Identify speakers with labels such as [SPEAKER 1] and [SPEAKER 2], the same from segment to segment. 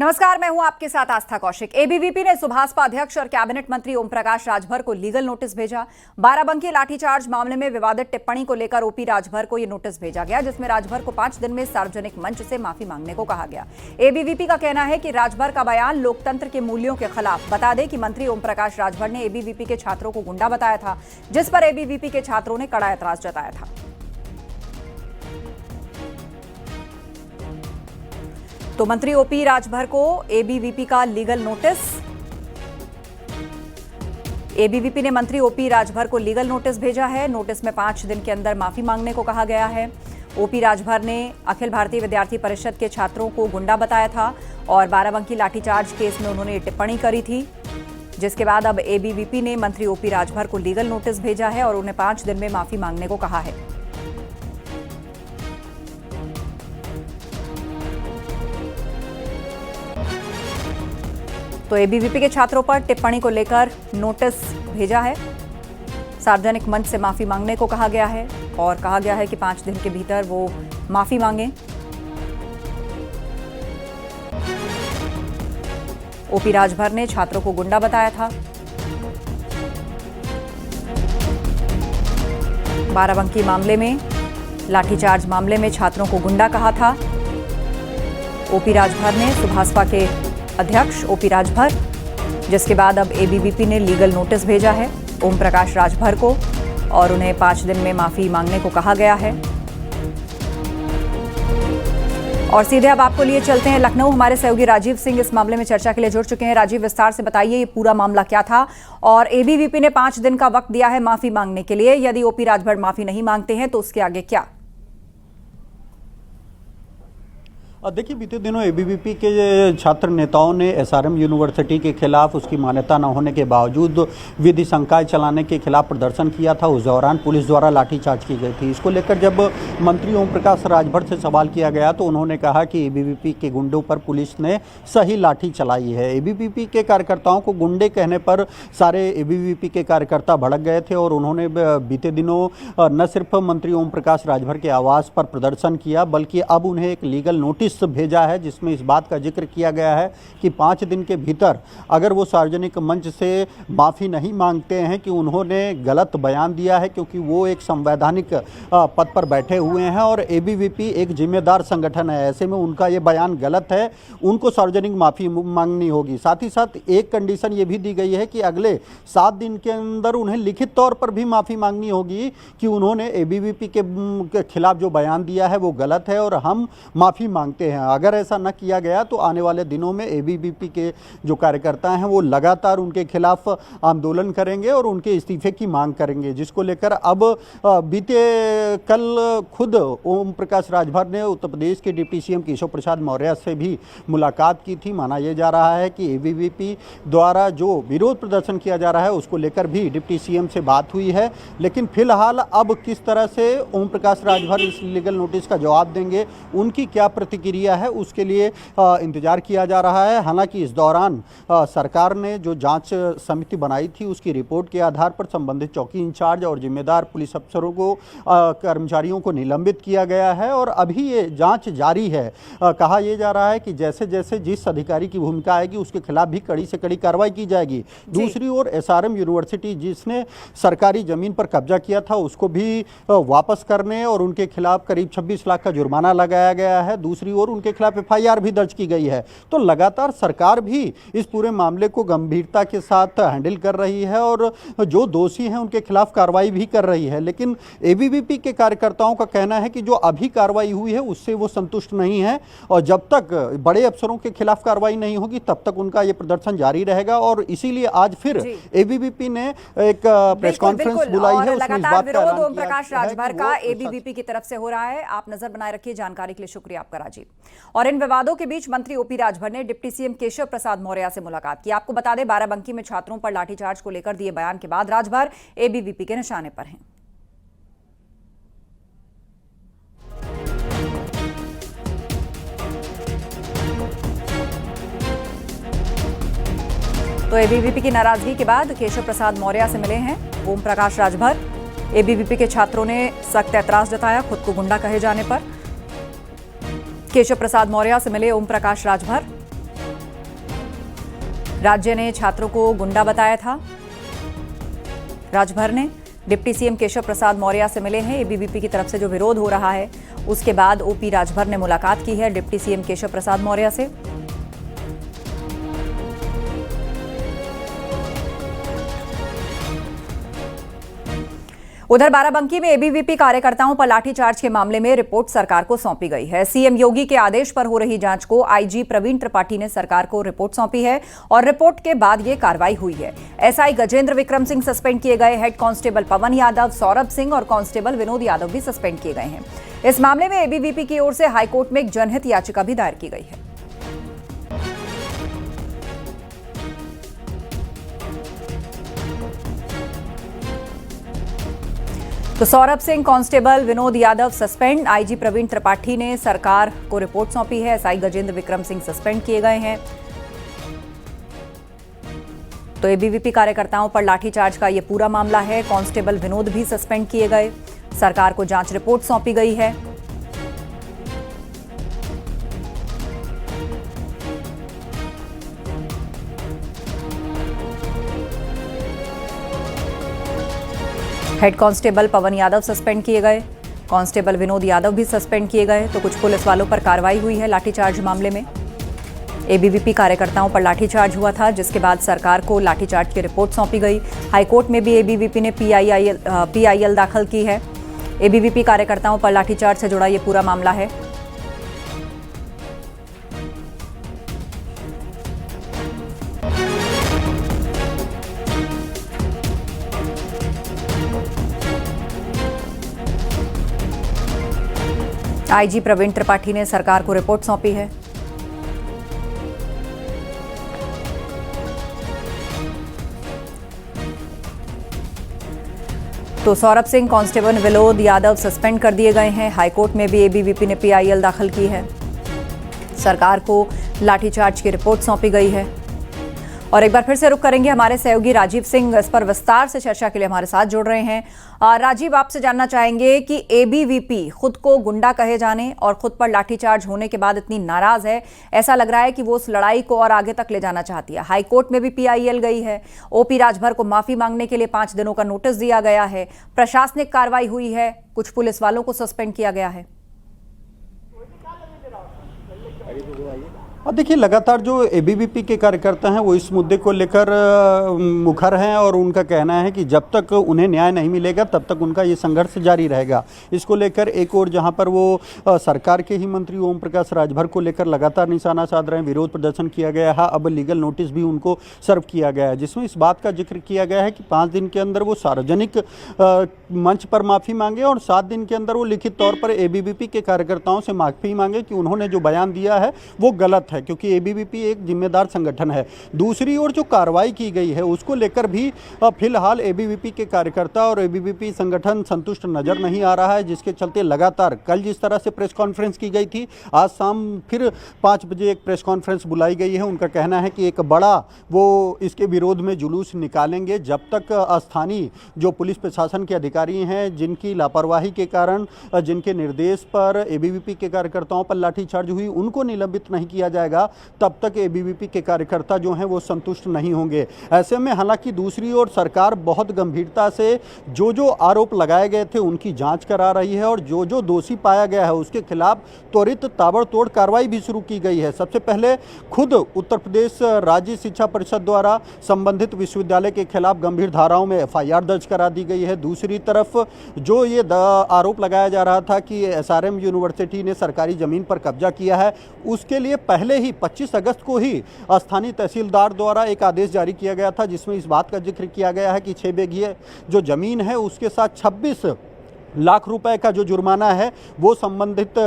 [SPEAKER 1] नमस्कार, मैं हूं आपके साथ आस्था कौशिक। एबीवीपी ने सुभाषपा अध्यक्ष और कैबिनेट मंत्री ओम प्रकाश राजभर को लीगल नोटिस भेजा। बाराबंकी लाठीचार्ज मामले में विवादित टिप्पणी को लेकर ओपी राजभर को यह नोटिस भेजा गया, जिसमें राजभर को 5 दिन में सार्वजनिक मंच से माफी मांगने को कहा गया। एबीवीपी का कहना है कि राजभर का बयान लोकतंत्र के मूल्यों के खिलाफ। बता दें कि मंत्री ओम प्रकाश राजभर ने एबीवीपी के छात्रों को गुंडा बताया था, जिस पर एबीवीपी के छात्रों ने कड़ा एतराज जताया था। तो मंत्री ओपी राजभर को एबीवीपी का लीगल नोटिस। एबीवीपी ने मंत्री ओपी राजभर को लीगल नोटिस भेजा है। नोटिस में 5 दिन के अंदर माफी मांगने को कहा गया है। ओपी राजभर ने अखिल भारतीय विद्यार्थी परिषद के छात्रों को गुंडा बताया था और बाराबंकी लाठीचार्ज केस में उन्होंने टिप्पणी करी थी, जिसके बाद अब एबीवीपी ने मंत्री ओपी राजभर को लीगल नोटिस भेजा है और उन्हें 5 दिन में माफी मांगने को कहा है। तो एबीवीपी के छात्रों पर टिप्पणी को लेकर नोटिस भेजा है। सार्वजनिक मंच से माफी मांगने को कहा गया है और कहा गया है कि 5 दिन के भीतर वो माफी मांगे। ओपी राजभर ने छात्रों को गुंडा बताया था। बाराबंकी मामले में, लाठीचार्ज मामले में छात्रों को गुंडा कहा था ओपी राजभर ने, सुभाषपा के अध्यक्ष ओपी राजभर, जिसके बाद अब एबीवीपी ने लीगल नोटिस भेजा है ओम प्रकाश राजभर को और उन्हें 5 दिन में माफी मांगने को कहा गया है। और सीधे अब आपको लिए चलते हैं लखनऊ। हमारे सहयोगी राजीव सिंह इस मामले में चर्चा के लिए जुड़ चुके हैं। राजीव, विस्तार से बताइए ये पूरा मामला क्या था और एबीवीपी ने 5 दिन का वक्त दिया है माफी मांगने के लिए। यदि ओपी राजभर माफी नहीं मांगते हैं तो उसके आगे क्या?
[SPEAKER 2] देखिए, बीते दिनों एबीवीपी के छात्र नेताओं ने एसआरएम यूनिवर्सिटी के खिलाफ, उसकी मान्यता न होने के बावजूद विधि संकाय चलाने के खिलाफ प्रदर्शन किया था। उस दौरान पुलिस द्वारा लाठीचार्ज की गई थी। इसको लेकर जब मंत्री ओम प्रकाश राजभर से सवाल किया गया तो उन्होंने कहा कि एबीवीपी के गुंडों पर पुलिस ने सही लाठी चलाई है। एबीवीपी के कार्यकर्ताओं को गुंडे कहने पर सारे एबीवीपी के कार्यकर्ता भड़क गए थे और उन्होंने बीते दिनों न सिर्फ मंत्री ओम प्रकाश राजभर के आवास पर प्रदर्शन किया, बल्कि अब उन्हें एक लीगल नोटिस भेजा है, जिसमें इस बात का जिक्र किया गया है कि 5 दिन के भीतर अगर वो सार्वजनिक मंच से माफ़ी नहीं मांगते हैं कि उन्होंने गलत बयान दिया है, क्योंकि वो एक संवैधानिक पद पर बैठे हुए हैं और एबीवीपी एक जिम्मेदार संगठन है, ऐसे में उनका ये बयान गलत है, उनको सार्वजनिक माफ़ी मांगनी होगी। साथ ही साथ एक कंडीशन ये भी दी गई है कि अगले 7 दिन के अंदर उन्हें लिखित तौर पर भी माफ़ी मांगनी होगी कि उन्होंने एबीवीपी के खिलाफ जो बयान दिया है वो गलत है और हम माफ़ी मांगते हैं। अगर ऐसा न किया गया तो आने वाले दिनों में एबीवीपी के जो कार्यकर्ता हैं वो लगातार उनके खिलाफ आंदोलन करेंगे और उनके इस्तीफे की मांग करेंगे, जिसको लेकर अब बीते कल खुद ओम प्रकाश राजभर ने उत्तर प्रदेश के डिप्टी सीएम केशव प्रसाद मौर्य से भी मुलाकात की थी। माना यह जा रहा है कि एबीवीपी द्वारा जो विरोध प्रदर्शन किया जा रहा है उसको लेकर भी डिप्टी सीएम से बात हुई है, लेकिन फिलहाल अब किस तरह से ओम प्रकाश राजभर इस लीगल नोटिस का जवाब देंगे, उनकी क्या प्रतिक्रिया है, उसके लिए इंतजार किया जा रहा है। हालांकि इस दौरान सरकार ने जो जांच समिति बनाई थी उसकी रिपोर्ट के आधार पर संबंधित चौकी इंचार्ज और जिम्मेदार पुलिस अफसरों को, कर्मचारियों को निलंबित किया गया है और अभी ये जांच जारी है। कहा यह जा रहा है कि जैसे जैसे जिस अधिकारी की भूमिका आएगी उसके खिलाफ भी कड़ी से कड़ी कार्रवाई की जाएगी। दूसरी ओर एसआरएम यूनिवर्सिटी जिसने सरकारी जमीन पर कब्जा किया था उसको भी वापस करने और उनके खिलाफ करीब 26 लाख का जुर्माना लगाया गया है। दूसरी ओर उनके खिलाफ एफआईआर भी दर्ज की गई है। तो लगातार सरकार भी इस पूरे मामले को गंभीरता के साथ हैंडल कर रही है और जो दोषी हैं उनके खिलाफ कार्रवाई भी कर रही है। लेकिन एबीवीपी के कार्यकर्ताओं का कहना है कि जो अभी कार्रवाई हुई है उससे वो संतुष्ट नहीं है और जब तक बड़े अफसरों के खिलाफ कार्रवाई नहीं होगी तब तक उनका ये प्रदर्शन जारी रहेगा और इसीलिए आज फिर एबीवीपी ने एक प्रेस कॉन्फ्रेंस बुलाई है। उसमें इस बात का
[SPEAKER 1] ओम प्रकाश राजभर का एबीवीपी की तरफ से हो रहा है। आप नजर बनाए रखिए। जानकारी के लिए शुक्रिया आपका राजीव। और इन विवादों के बीच मंत्री ओपी राजभर ने डिप्टी सीएम केशव प्रसाद मौर्य से मुलाकात की। आपको बता दें, बाराबंकी में छात्रों पर लाठीचार्ज को लेकर दिए बयान के बाद राजभर एबीवीपी के निशाने पर हैं। तो एबीवीपी की नाराजगी के बाद केशव प्रसाद मौर्य से मिले हैं ओम प्रकाश राजभर। एबीवीपी के छात्रों ने सख्त ऐतराज जताया खुद को गुंडा कहे जाने पर। केशव प्रसाद मौर्य से मिले ओम प्रकाश राजभर। राज्य ने छात्रों को गुंडा बताया था। राजभर ने डिप्टी सीएम केशव प्रसाद मौर्य से मिले हैं। एबीवीपी की तरफ से जो विरोध हो रहा है उसके बाद ओपी राजभर ने मुलाकात की है डिप्टी सीएम केशव प्रसाद मौर्य से। उधर बाराबंकी में एबीवीपी कार्यकर्ताओं पर लाठीचार्ज के मामले में रिपोर्ट सरकार को सौंपी गई है। सीएम योगी के आदेश पर हो रही जांच को आईजी प्रवीण त्रिपाठी ने सरकार को रिपोर्ट सौंपी है और रिपोर्ट के बाद ये कार्रवाई हुई है। एसआई गजेंद्र विक्रम सिंह सस्पेंड किए गए, हेड कांस्टेबल पवन यादव, सौरभ सिंह और कांस्टेबल विनोद यादव भी सस्पेंड किए गए हैं। इस मामले में एबीवीपी की ओर से हाईकोर्ट में एक जनहित याचिका भी दायर की गई है। तो Saurabh Singh, constable Vinod Yadav suspend. IG Praveen Tripathi ने सरकार को रिपोर्ट सौंपी है। एसआई गजेंद्र विक्रम सिंह सस्पेंड किए गए हैं। तो एबीवीपी कार्यकर्ताओं पर लाठीचार्ज का यह पूरा मामला है। कांस्टेबल विनोद भी सस्पेंड किए गए। सरकार को जांच रिपोर्ट सौंपी गई है। हेड कांस्टेबल पवन यादव सस्पेंड किए गए, कांस्टेबल विनोद यादव भी सस्पेंड किए गए। तो कुछ पुलिस वालों पर कार्रवाई हुई है लाठीचार्ज मामले में। एबीवीपी कार्यकर्ताओं पर लाठीचार्ज हुआ था, जिसके बाद सरकार को लाठीचार्ज की रिपोर्ट सौंपी गई। हाईकोर्ट में भी एबीवीपी ने पीआईएल दाखिल की है। एबीवीपी कार्यकर्ताओं पर लाठीचार्ज से जुड़ा ये पूरा मामला है। आईजी प्रवीण त्रिपाठी ने सरकार को रिपोर्ट सौंपी है। तो सौरभ सिंह, कांस्टेबल विनोद यादव सस्पेंड कर दिए गए हैं। हाईकोर्ट में भी एबीवीपी ने पीआईएल दाखिल की है। सरकार को लाठीचार्ज की रिपोर्ट सौंपी गई है। और एक बार फिर से रुक करेंगे, हमारे सहयोगी राजीव सिंह इस पर विस्तार से चर्चा के लिए हमारे साथ जुड़ रहे हैं। राजीव, आपसे जानना चाहेंगे कि एबीवीपी खुद को गुंडा कहे जाने और खुद पर लाठीचार्ज होने के बाद इतनी नाराज है, ऐसा लग रहा है कि वो उस लड़ाई को और आगे तक ले जाना चाहती है। हाईकोर्ट में भी पीआईएल गई है। ओपी राजभर को माफी मांगने के लिए 5 दिनों का नोटिस दिया गया है। प्रशासनिक कार्रवाई हुई है, कुछ पुलिस वालों को सस्पेंड किया गया है।
[SPEAKER 2] और देखिए, लगातार जो एबीवीपी के कार्यकर्ता हैं वो इस मुद्दे को लेकर मुखर हैं और उनका कहना है कि जब तक उन्हें न्याय नहीं मिलेगा तब तक उनका ये संघर्ष जारी रहेगा। इसको लेकर एक और जहां पर वो सरकार के ही मंत्री ओम प्रकाश राजभर को लेकर लगातार निशाना साध रहे हैं, विरोध प्रदर्शन किया गया है। अब लीगल नोटिस भी उनको सर्व किया गया है, जिसमें इस बात का जिक्र किया गया है कि 5 दिन के अंदर वो सार्वजनिक मंच पर माफ़ी मांगे और 7 दिन के अंदर वो लिखित तौर पर एबीवीपी के कार्यकर्ताओं से माफ़ी मांगे कि उन्होंने जो बयान दिया है वो गलत है, क्योंकि एबीवीपी एक जिम्मेदार संगठन है। दूसरी ओर जो कार्रवाई की गई है उसको लेकर भी फिलहाल एबीवीपी के कार्यकर्ता और एबीवीपी संगठन संतुष्ट नजर नहीं आ रहा है, जिसके चलते लगातार कल जिस तरह से प्रेस कॉन्फ्रेंस की गई थी, आज शाम फिर 5 बजे एक प्रेस कॉन्फ्रेंस बुलाई गई है। उनका कहना है कि एक बड़ा वो इसके विरोध में जुलूस निकालेंगे जब तक स्थानीय जो पुलिस प्रशासन के अधिकारी हैं, जिनकी लापरवाही के कारण जिनके निर्देश पर एबीवीपी के कार्यकर्ताओं पर लाठीचार्ज हुई, उनको निलंबित नहीं किया जाएगा, तब तक एबीवीपी के कार्यकर्ता जो हैं वो संतुष्ट नहीं होंगे। ऐसे में हालांकि दूसरी ओर सरकार बहुत गंभीरता से जो आरोप लगाए गए थे उनकी जांच करा रही है और जो दोषी पाया गया है उसके खिलाफ त्वरित ताबड़तोड़ कार्रवाई भी शुरू की गई है। सबसे पहले खुद उत्तर प्रदेश राज्य शिक्षा परिषद द्वारा संबंधित विश्वविद्यालय के खिलाफ गंभीर धाराओं में एफआईआर दर्ज करा दी गई है। दूसरी तरफ जो ये आरोप लगाया जा रहा था कि एसआरएम यूनिवर्सिटी ने सरकारी जमीन पर कब्जा किया है, उसके लिए पहले ही 25 अगस्त को ही स्थानीय तहसीलदार द्वारा एक आदेश जारी किया गया था, जिसमें इस बात का जिक्र किया गया है कि 6 बीघे जो जमीन है उसके साथ 26 लाख रुपए का जो जुर्माना है वो संबंधित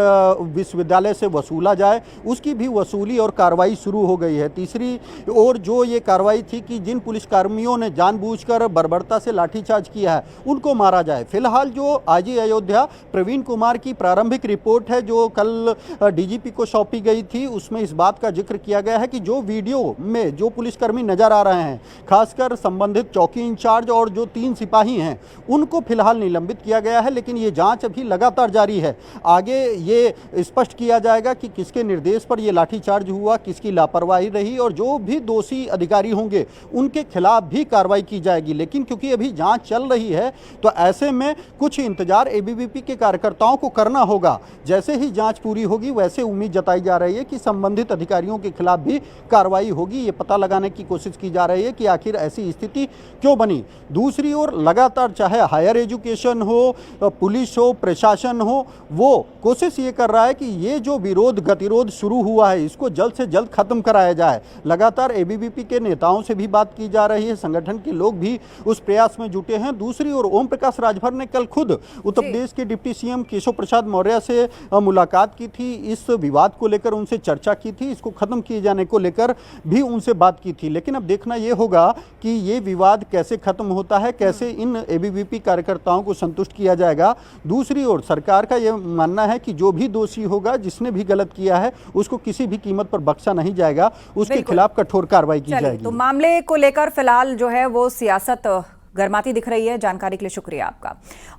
[SPEAKER 2] विश्वविद्यालय से वसूला जाए, उसकी भी वसूली और कार्रवाई शुरू हो गई है। तीसरी ओर जो ये कार्रवाई थी कि जिन पुलिसकर्मियों ने जानबूझकर बर्बरता से लाठीचार्ज किया है उनको मारा जाए। फिलहाल जो आईजी अयोध्या प्रवीण कुमार की प्रारंभिक रिपोर्ट है जो कल डीजीपी को सौंपी गई थी, उसमें इस बात का जिक्र किया गया है कि जो वीडियो में जो पुलिसकर्मी नजर आ रहे हैं, खासकर संबंधित चौकी इंचार्ज और जो 3 सिपाही हैं, उनको फिलहाल निलंबित किया गया है, लेकिन ये जांच अभी लगातार जारी है। आगे ये स्पष्ट किया जाएगा कि किसके निर्देश पर ये लाठीचार्ज हुआ, किसकी लापरवाही रही, और जो भी दोषी अधिकारी होंगे उनके खिलाफ भी कार्रवाई की जाएगी। लेकिन क्योंकि अभी जांच चल रही है तो ऐसे में कुछ इंतजार एबीवीपी के कार्यकर्ताओं को करना होगा। जैसे ही जांच पूरी होगी वैसे उम्मीद जताई जा रही है कि संबंधित अधिकारियों के खिलाफ भी कार्रवाई होगी। ये पता लगाने की कोशिश की जा रही है कि आखिर ऐसी स्थिति क्यों बनी। दूसरी ओर लगातार चाहे हायर एजुकेशन हो, पुलिस हो, प्रशासन हो, वो कोशिश ये कर रहा है कि ये जो विरोध गतिरोध शुरू हुआ है इसको जल्द से जल्द खत्म कराया जाए। लगातार एबीवीपी के नेताओं से भी बात की जा रही है, संगठन के लोग भी उस प्रयास में जुटे हैं। दूसरी ओर ओम प्रकाश राजभर ने कल खुद उत्तर प्रदेश के डिप्टी सीएम केशव प्रसाद मौर्य से मुलाकात की थी, इस विवाद को लेकर उनसे चर्चा की थी, इसको खत्म किए जाने को लेकर भी उनसे बात की थी। लेकिन अब देखना यह होगा कि ये विवाद कैसे खत्म होता है, कैसे इन एबीवीपी कार्यकर्ताओं को संतुष्ट किया जाएगा। दूसरी ओर सरकार का यह मानना है कि जो भी दोषी होगा, जिसने भी गलत किया है, उसको किसी भी कीमत पर बख्शा नहीं जाएगा, उसके खिलाफ कठोर कार्रवाई की जाएगी।
[SPEAKER 1] तो मामले को लेकर फिलहाल जो है वो सियासत गर्माती दिख रही है। जानकारी के लिए शुक्रिया आपका।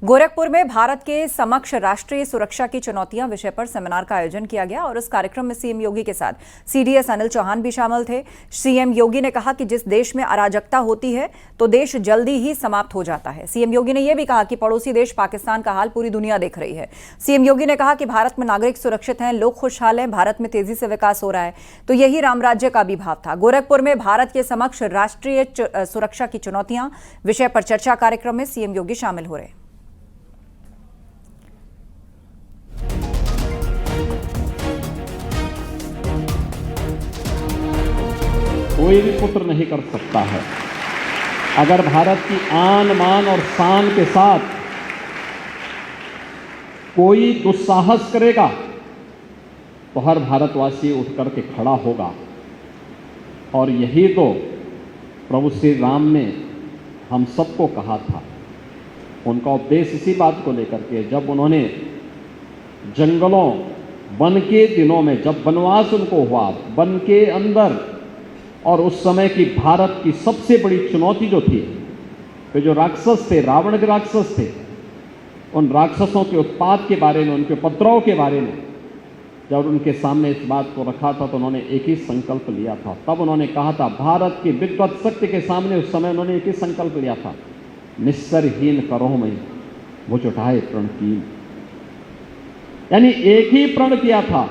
[SPEAKER 1] गोरखपुर में भारत के समक्ष राष्ट्रीय सुरक्षा की चुनौतियां विषय पर सेमिनार का आयोजन किया गया और इस कार्यक्रम में सीएम योगी के साथ सीडीएस अनिल चौहान भी शामिल थे। सीएम योगी ने कहा कि जिस देश में अराजकता होती है तो देश जल्दी ही समाप्त हो जाता है। सीएम योगी ने यह भी कहा कि पड़ोसी देश पाकिस्तान का हाल पूरी दुनिया देख रही है। सीएम योगी ने कहा कि भारत में नागरिक सुरक्षित हैं, लोग खुशहाल हैं, भारत में तेजी से विकास हो रहा है, तो यही राम राज्य का भी भाव था। गोरखपुर में भारत के समक्ष राष्ट्रीय सुरक्षा की चुनौतियां विषय पर चर्चा कार्यक्रम में सीएम योगी शामिल हो रहे।
[SPEAKER 3] कोई भी पुत्र नहीं कर सकता है। अगर भारत की आन मान और शान के साथ कोई दुस्साहस करेगा तो हर भारतवासी उठ करके खड़ा होगा। और यही तो प्रभु श्री राम ने हम सबको कहा था। उनका उपदेश इसी बात को लेकर के, जब उन्होंने जंगलों वन के दिनों में, जब वनवास उनको हुआ वन के अंदर, और उस समय की भारत की सबसे बड़ी चुनौती जो थी, तो जो राक्षस थे, रावण के राक्षस थे, उन राक्षसों के उत्पात के बारे में, उनके उपद्रव के बारे में जब उनके सामने इस बात को रखा था तो उन्होंने एक ही संकल्प लिया था। तब उन्होंने कहा था, भारत की विद्वत शक्ति के सामने उस समय उन्होंने एक ही संकल्प लिया था, निस्सरहीन करो मैं वो जुटाए प्रण की। यानी एक ही प्रण किया था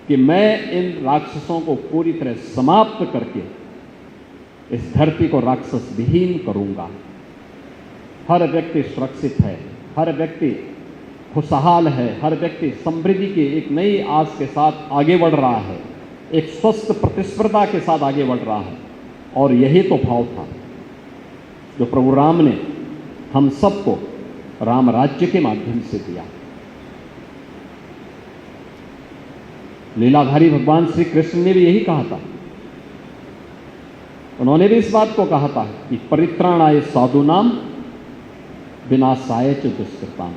[SPEAKER 3] कि मैं इन राक्षसों को पूरी तरह समाप्त करके इस धरती को राक्षस विहीन करूंगा। हर व्यक्ति सुरक्षित है, हर व्यक्ति खुशहाल है, हर व्यक्ति समृद्धि की एक नई आस के साथ आगे बढ़ रहा है, एक स्वस्थ प्रतिस्पर्धा के साथ आगे बढ़ रहा है। और यही तो भाव था जो प्रभु राम ने हम सबको राम राज्य के माध्यम से दिया। लीलाधारी भगवान श्री कृष्ण ने भी यही कहा था। उन्होंने भी इस बात को कहा था कि परित्राणाय साधूनाम विनाशाय च दुष्कृताम।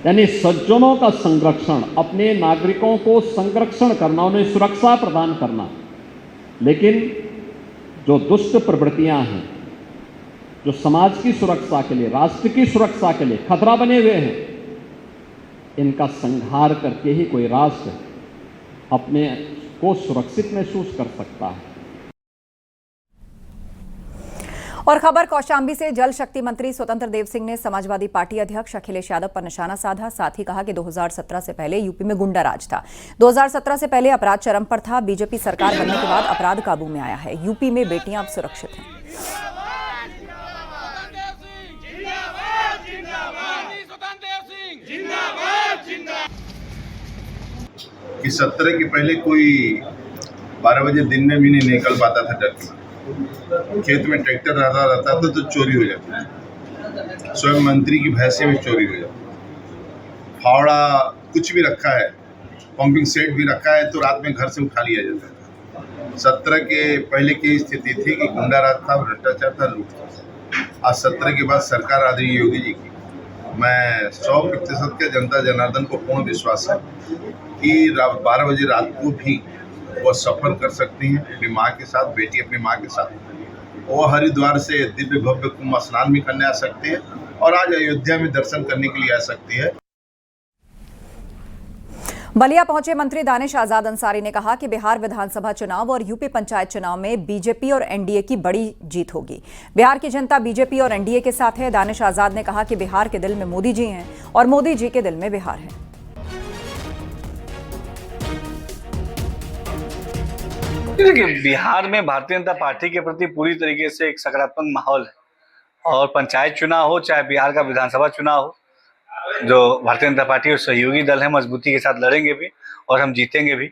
[SPEAKER 3] यानी सज्जनों का संरक्षण, अपने नागरिकों को संरक्षण करना, उन्हें सुरक्षा प्रदान करना। लेकिन जो दुष्ट प्रवृत्तियां हैं, जो समाज की सुरक्षा के लिए, राष्ट्र की सुरक्षा के लिए खतरा बने हुए हैं, इनका संहार करके ही कोई राष्ट्र अपने को सुरक्षित महसूस कर सकता है।
[SPEAKER 1] और खबर कौशांबी से, जल शक्ति मंत्री स्वतंत्र देव सिंह ने समाजवादी पार्टी अध्यक्ष अखिलेश यादव पर निशाना साधा। साथ ही कहा कि 2017 से पहले यूपी में गुंडा राज था। 2017 से पहले अपराध चरम पर था। बीजेपी सरकार बनने के बाद अपराध काबू में आया है। यूपी में बेटियां अब सुरक्षित हैं।
[SPEAKER 4] कि 17 के पहले कोई 12 बजे दिन में भी नहीं निकल पाता था डर के। खेत में ट्रैक्टर रहता था तो चोरी हो जाती, स्वयं मंत्री की भैंसे में चोरी हो जाती। फावड़ा कुछ भी रखा है, पंपिंग सेट भी रखा है तो रात में घर से उठा लिया जाता था। 17 के पहले की स्थिति थी कि गुंडा राज था, भ्रष्टाचार था, लूट था। आज 17 के बाद सरकार आदरणीय योगी जी की, मैं 100% के जनता जनार्दन को पूर्ण विश्वास है कि 12 बजे रात को भी वो सफ़र कर सकती हैं अपनी माँ के साथ, बेटी अपनी माँ के साथ। वो हरिद्वार से दिव्य भव्य कुंभ स्नान भी करने आ सकती है और आज अयोध्या में दर्शन करने के लिए आ सकती है।
[SPEAKER 1] बलिया पहुंचे मंत्री दानिश आजाद अंसारी ने कहा कि बिहार विधानसभा चुनाव और यूपी पंचायत चुनाव में बीजेपी और एनडीए की बड़ी जीत होगी। बिहार की जनता बीजेपी और एनडीए के साथ है। दानिश आजाद ने कहा कि बिहार के दिल में मोदी जी हैं और मोदी जी के दिल में बिहार है।
[SPEAKER 5] देखिए, बिहार में भारतीय जनता पार्टी के प्रति पूरी तरीके से एक सकारात्मक माहौल है और पंचायत चुनाव हो चाहे बिहार का विधानसभा चुनाव हो, जो भारतीय जनता पार्टी और सहयोगी दल है मजबूती के साथ लड़ेंगे भी और हम जीतेंगे भी।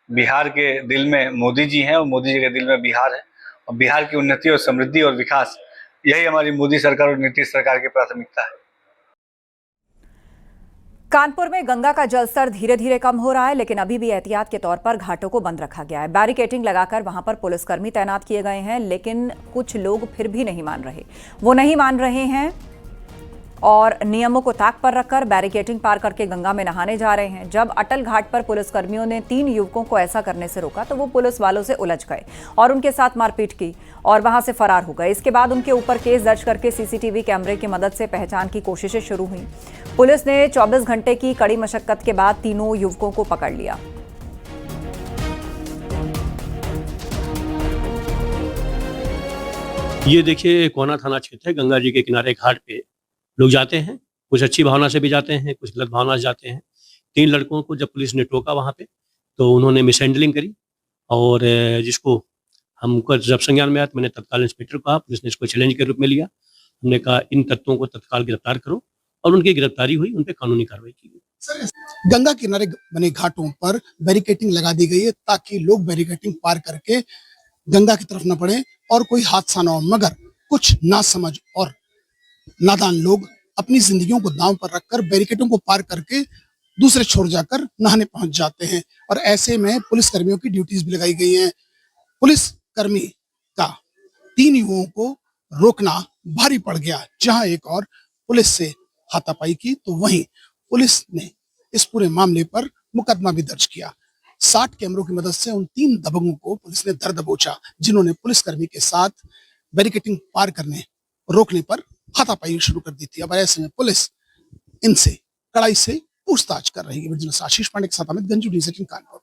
[SPEAKER 5] बिहार के दिल में मोदी जी हैं और मोदी जी के दिल में बिहार है और बिहार की उन्नति और समृद्धि और विकास, यही हमारी मोदी सरकार और नीतीश सरकार की प्राथमिकता है।
[SPEAKER 1] कानपुर में गंगा का जलस्तर धीरे धीरे कम हो रहा है, लेकिन अभी भी एहतियात के तौर पर घाटों को बंद रखा गया है। बैरिकेडिंग लगाकर वहां पर पुलिसकर्मी तैनात किए गए हैं, लेकिन कुछ लोग फिर भी नहीं मान रहे। वो नहीं मान रहे हैं और नियमों को ताक पर रखकर बैरिकेडिंग पार करके गंगा में नहाने जा रहे हैं। जब अटल घाट पर पुलिसकर्मियों ने 3 युवकों को ऐसा करने से रोका तो वो पुलिस वालों से उलझ गए और उनके साथ मारपीट की और वहां से फरार हो गए। इसके बाद उनके ऊपर केस दर्ज करके सीसीटीवी कैमरे की मदद से पहचान की कोशिशें शुरू हुई। पुलिस ने 24 घंटे की कड़ी मशक्कत के बाद तीनों युवकों को पकड़ लिया।
[SPEAKER 6] ये देखिए कोना थाना क्षेत्र है। गंगा जी के किनारे घाट पे लोग जाते हैं, कुछ अच्छी भावना से भी जाते हैं, कुछ गलत भावना से जाते हैं। 3 लड़कों को जब पुलिस ने टोका वहाँ पे तो उन्होंने मिसहैंडलिंग करी और जिसको हमको जब संज्ञान में आया तो मैंने तत्काल इंस्पेक्टर को कहा, पुलिस ने इसको चैलेंज के रूप में लिया। हमने कहा इन तत्वों को तत्काल गिरफ्तार करो और उनकी गिरफ्तारी हुई, उन पर कानूनी कार्रवाई की गई।
[SPEAKER 7] गंगा किनारे बने घाटों पर बैरिकेडिंग लगा दी गई है ताकि लोग बैरिकेडिंग पार करके गंगा की तरफ न बढ़े और कोई हादसा न हो, मगर कुछ नासमझ और नादान लोग अपनी जिंदगियों को दांव पर रखकर बैरिकेडों को पार करके दूसरे छोर जाकर नहाने पहुंच जाते हैं और ऐसे में पुलिस कर्मियों की ड्यूटीज भी लगाई गई हैं। पुलिस कर्मी का 3 युवाओं को रोकना भारी पड़ गया। जहां एक और पुलिस से हाथापाई की तो वहीं पुलिस ने इस पूरे मामले पर मुकदमा भी दर्ज किया। 60 कैमरों की मदद से उन 3 दबंगों को पुलिस ने धर दबोचा जिन्होंने पुलिसकर्मी के साथ बैरिकेडिंग पार करने रोकने पर हाथापाई शुरू कर दी थी। अब ऐसे में पुलिस इनसे कड़ाई से पूछताछ कर रही है। आशीष पांडे के साथ अमित गंजू, न्यूज़ 18 कानपुर।